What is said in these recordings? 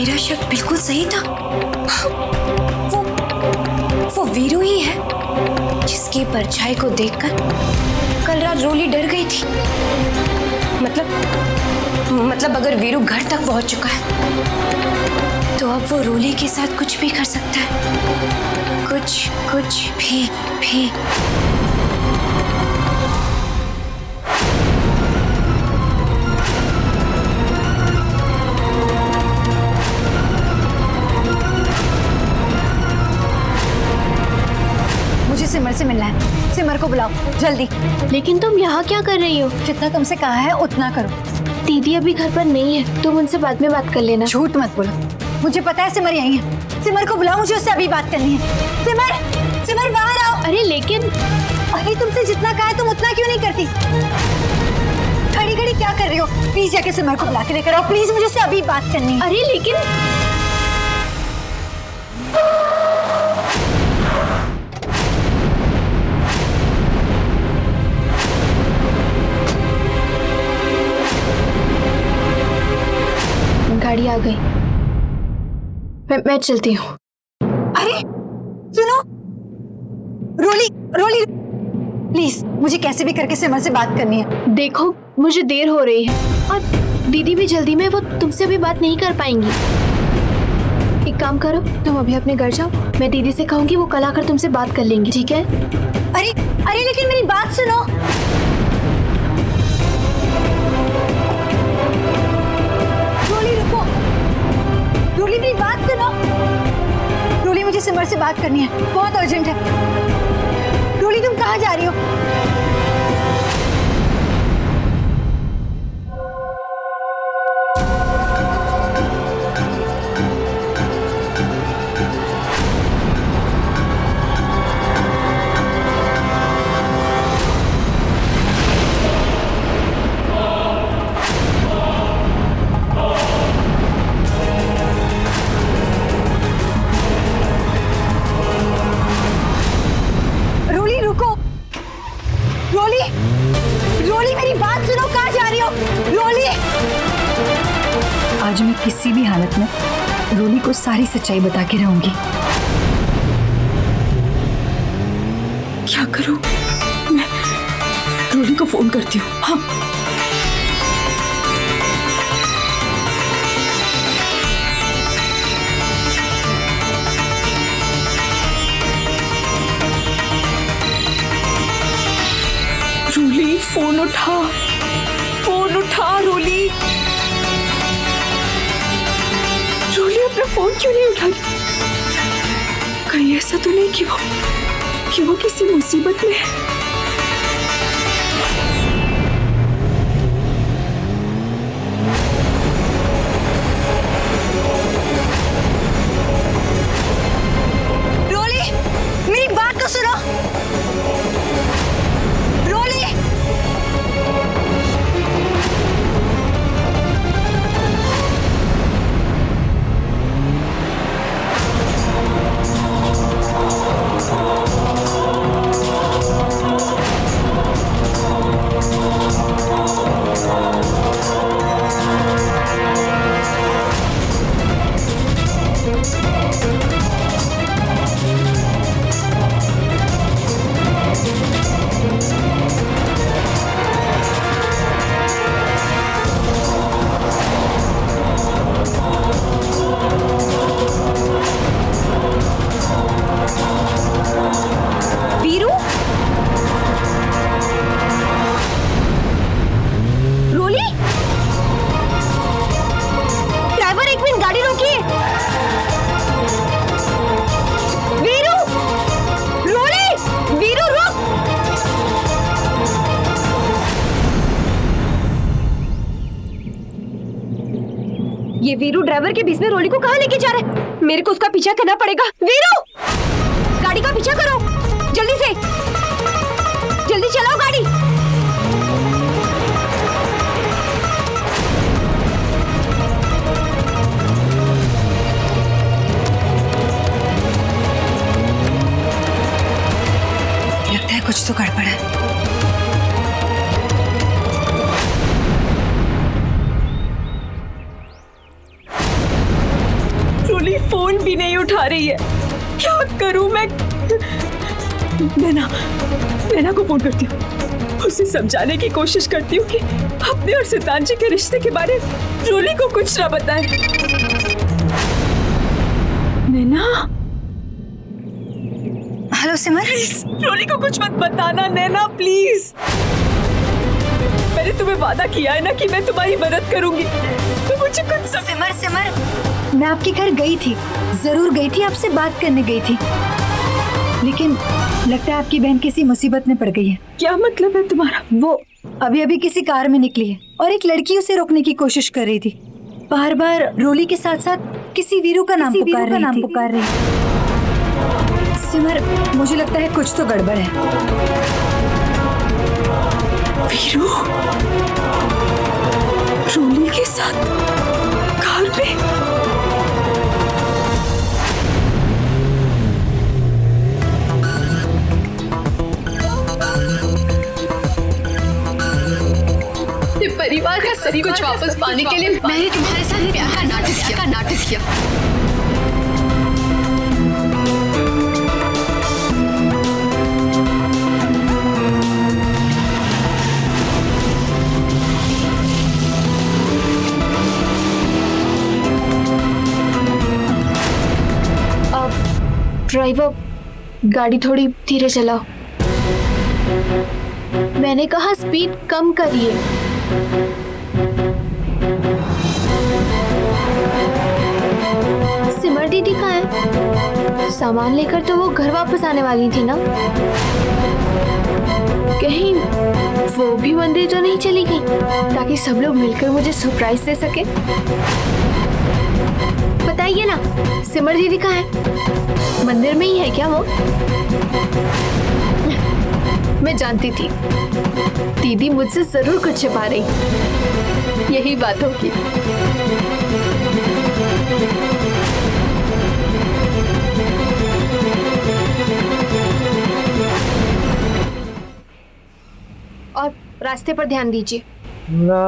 मेरा शक बिल्कुल सही था। वो वीरू ही है जिसकी परछाई को देखकर कल रात रोली डर गई थी। मतलब अगर वीरू घर तक पहुंच चुका है तो अब वो रोली के साथ कुछ भी कर सकता है, कुछ भी। मुझे सिमर से मिलना है। सिमर को बुलाओ जल्दी। लेकिन तुम यहाँ क्या कर रही हो? जितना तुमसे कहा है उतना करो। दीदी अभी घर पर नहीं है, तुम उनसे बाद में बात कर लेना। झूठ मत बोलो, मुझे पता है सिमर यहीं है। सिमर को बुलाओ, मुझे उससे अभी बात करनी है। सिमर बाहर आओ। अरे लेकिन अरे तुमसे जितना कहा है तुम उतना क्यों नहीं करती? खड़ी खड़ी क्या कर रही हो? प्लीज जाके सिमर को बुला के लेकर आओ प्लीज, मुझे उससे अभी बात करनी है। अरे लेकिन गाड़ी आ गई, मैं चलती हूँ। अरे सुनो, रोली प्लीज, मुझे कैसे भी करके सिमर से बात करनी है। देखो मुझे देर हो रही है और दीदी भी जल्दी में, वो तुमसे भी बात नहीं कर पाएंगी। एक काम करो, तुम अभी अपने घर जाओ, मैं दीदी से कहूंगी वो कल आकर तुमसे बात कर लेंगी, ठीक है? अरे लेकिन मेरी बात सुनो। रोली रुको, रोली मेरी बात सुनो। रोली मुझे सिमर से बात करनी है, बहुत अर्जेंट है। रोली तुम कहाँ जा रही हो? रोली मेरी बात सुनो, कहाँ जा रही हो? रोली, आज मैं किसी भी हालत में रोली को सारी सच्चाई बता के रहूंगी। क्या करूं? मैं रोली को फोन करती हूँ। हाँ। रोली फोन उठा रोली अपना फोन क्यों नहीं उठा रही? कहीं ऐसा तो नहीं कि वो किसी मुसीबत में है। रोली मेरी बात तो सुनो। ये वीरू ड्राइवर के बीच में रोली को कहाँ लेके जा रहा है? मेरे को उसका पीछा करना पड़ेगा। वीरू, गाड़ी का पीछा करो, जल्दी से, जल्दी चलाओ गाड़ी। लगता है कुछ तो गड़बड़ है। खा रही है। क्या करूं मैं? नैना को फोन करती हूँ, उसे समझाने की कोशिश करती हूँ कि अपने और सितांत जी के रिश्ते के बारे में रोली को कुछ ना बताए। नैना, हेलो सिमर। रोली को कुछ मत बताना नैना, प्लीज। मैंने तुम्हें वादा किया है ना कि मैं तुम्हारी मदद करूंगी, तो मुझे कुछ सिमर, मैं आपके घर गई थी, जरूर गई थी, आपसे बात करने गई थी, लेकिन लगता है आपकी बहन किसी मुसीबत में पड़ गई है। क्या मतलब है तुम्हारा? वो अभी किसी कार में निकली है और एक लड़की उसे रोकने की कोशिश कर रही थी। बार बार रोली के साथ साथ किसी वीरू का नाम पुकार रही थी। सिमर, मुझे लगता है कुछ तो गड़बड़ है। वीरू रोली के साथ कार में? परिवार का सब कुछ वापस पाने के लिए मैंने तुम्हारे साथ प्यार का नाटक किया। ड्राइवर, गाड़ी थोड़ी धीरे चलाओ। मैंने कहा स्पीड कम करिए। सिमर दीदी कहाँ है? सामान लेकर तो वो घर वापस आने वाली थी ना? कहीं वो भी मंदिर तो नहीं चली गई, ताकि सब लोग मिलकर मुझे सरप्राइज दे सके? बताइए ना, सिमर दीदी कहाँ है? मंदिर में ही है क्या वो? मैं जानती थी दीदी मुझसे जरूर कुछ छिपा रही। यही बात होगी। और रास्ते पर ध्यान दीजिए। ला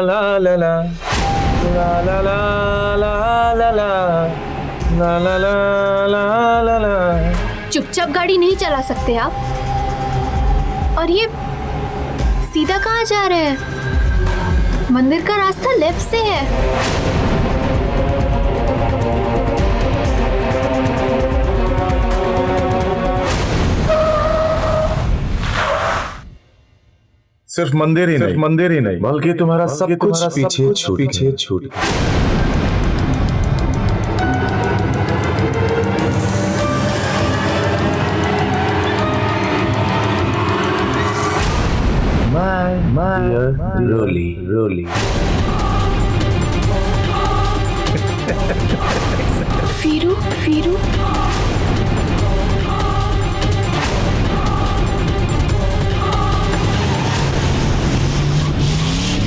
ला ला ला ला ला ला ला ला ला ला ला ला ला। चुपचाप गाड़ी नहीं चला सकते आप। और ये सीधा कहाँ जा रहे हैं? मंदिर का रास्ता लेफ्ट से है। सिर्फ मंदिर ही नहीं बल्कि तुम्हारा सब कुछ पीछे छूट। रोली वीरू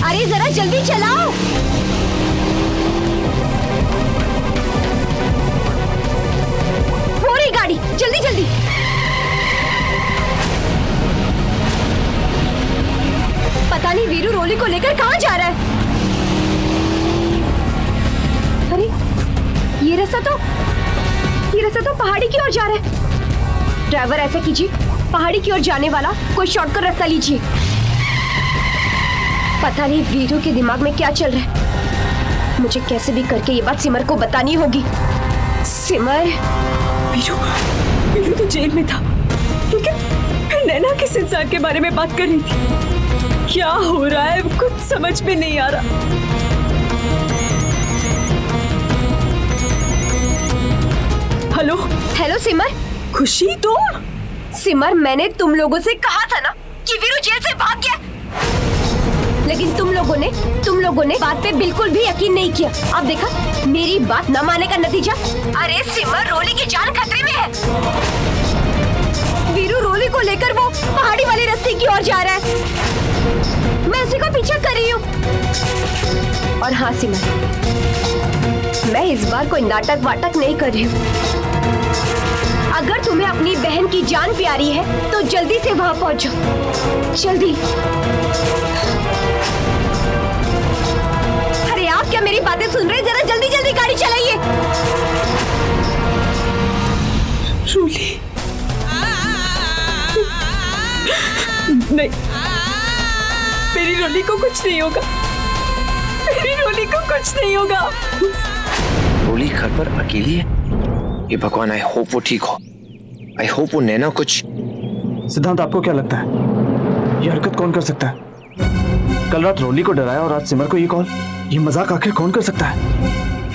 अरे जरा जल्दी चलाओ। पूरी गाड़ी जल्दी। पता नहीं वीरू रोली को लेकर कहाँ जा रहा है। अरे ये रास्ता तो पहाड़ी की ओर जा रहा है। ड्राइवर, ऐसा कीजिए, पहाड़ी की ओर जाने वाला कोई शॉर्टकट रास्ता लीजिए। पता नहीं वीरू के दिमाग में क्या चल रहा है। मुझे कैसे भी करके ये बात सिमर को बतानी होगी। सिमर, वीरू तो जेल में था, लेकिन फिर नैना किस इंसान के बारे में बात कर रही थी? क्या हो रहा है? कुछ समझ में नहीं आ रहा। हेलो सिमर। खुशी, तुम? सिमर, मैंने तुम लोगों से कहा था ना कि वीरू जेल से भाग गया, लेकिन तुम लोगों ने बात पे बिल्कुल भी यकीन नहीं किया। अब देखा मेरी बात न मानने का नतीजा। अरे सिमर, रोली की जान खतरे में है। वीरू रोली को लेकर वो पहाड़ी वाले रास्ते की ओर जा रहा है। मैं उसी का पीछा कर रही हूँ। और हाँ सिमर, मैं इस बार कोई नाटक वाटक नहीं कर रही हूँ। अगर तुम्हें अपनी बहन की जान प्यारी है तो जल्दी से वहां पहुंचो, जल्दी। अरे आप क्या मेरी बातें सुन रहे? जरा जल्दी गाड़ी चलाइए। रोली नहीं, मेरी रोली को कुछ नहीं होगा, मेरी रोली को कुछ नहीं होगा। रोली घर पर अकेली है? ये भगवान, आई होप वो ठीक हो। आई होप वो नैना कुछ। सिद्धांत, आपको क्या लगता है ये हरकत कौन कर सकता है? कल रात रोली को डराया और आज सिमर को ये कॉल, ये मजाक आखिर कौन कर सकता है?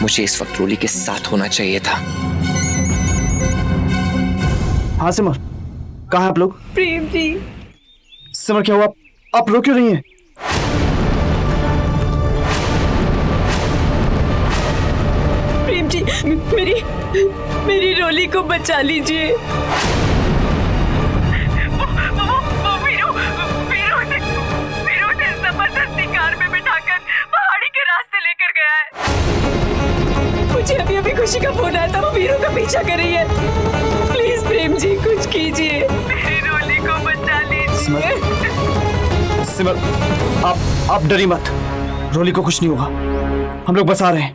मुझे इस वक्त रोली के साथ होना चाहिए था। हाँ सिमर, कहाँ हैं आप लोग? प्रेम जी, सिमर क्या हुआ? आप रो क्यों रही हैं? प्रेम जी, मेरी रोली को बचा लीजिए। वीरू ने जबरदस्ती कार में बिठाकर पहाड़ी के रास्ते लेकर गया है। मुझे अभी खुशी का फोन आया था, वो वीरू का पीछा कर रही है। प्लीज प्रेम जी, कुछ कीजिए, मेरी रोली को बचा लीजिए। सिमर, आप डरी मत, रोली को कुछ नहीं होगा, हम लोग बस आ रहे हैं।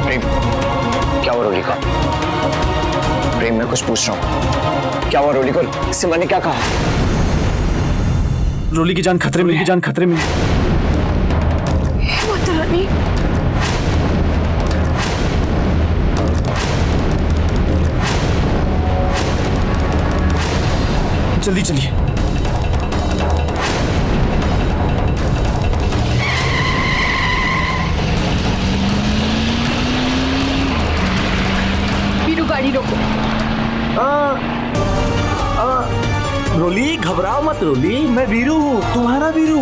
प्रेम, क्या हुआ रोली को? प्रेम, मैं कुछ पूछ रहा हूँ, क्या हुआ रोली को? सिमर ने क्या कहा? रोली की जान खतरे में, खतरे में। माता रानी, जल्दी चलिए। वीरू गाड़ी रोको। रोली, घबराओ मत रोली, मैं वीरू हूँ, तुम्हारा वीरू।